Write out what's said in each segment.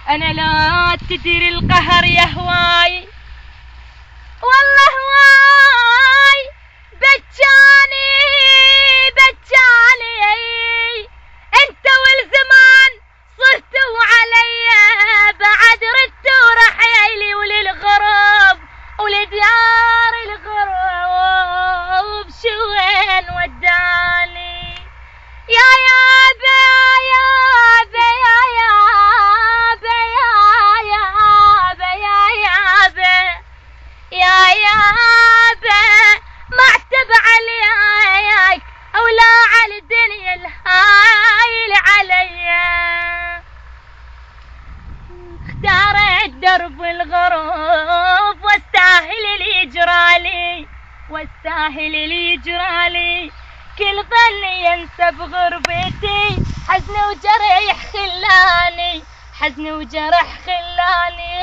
أنا لا تدري القهر يا هواي، والله هواي بجاني بجاني، انت والزمان صرتوا عليا، بعد ردتوا رحيلي وللغرب ولديار الغرب، شو وين وداني يا يابا يا يابا يا يابا يا يابا يا يابا، ما اعتب عليك ولا على الدنيا الهايل عليا، اختارت درب الغرب واستاهل اللي يجرالي، واستاهل اللي يجرالي، كل ظني ينسى بغربتي، حزن وجرح خلاني، حزن وجرح خلاني،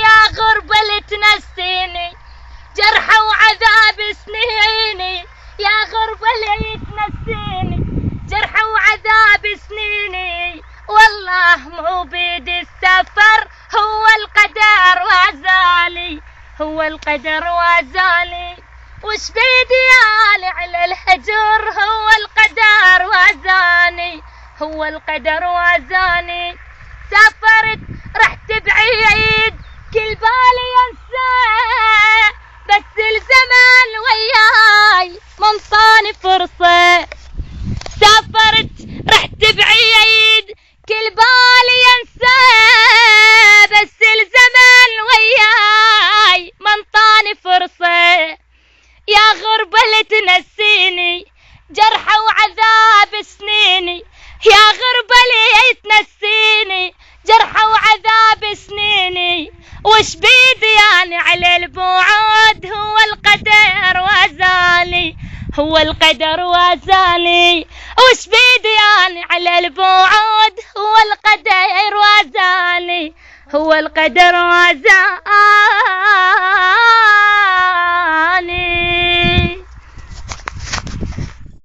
يا غربة اللي تنسيني جرح وعذاب سنيني، يا غربة اللي تنسيني جرح وعذاب سنيني، والله مو بيد السفر، هو القدر وزالي، هو القدر وزالي، وش بيدي أنا على الهجر، هو القدر وزاني، هو القدر وزاني، سافرت رحت بعيد كل بالي ينسى، بس الزمان وياي منطاني فرصة، سافرت رحت بعيد كل بالي ينسى، بس الزمان وياي منطاني فرصة، يا غربة اللي تنسيني جرح وعذاب سنيني، يا غربة اللي تنسيني جرح وعذاب سنيني، وش بيدي أنا على البعد، هو القدر وزالي، هو القدر وزالي، وش بيدي أنا على البعد، هو القدر وزالي، هو القدر وزالي.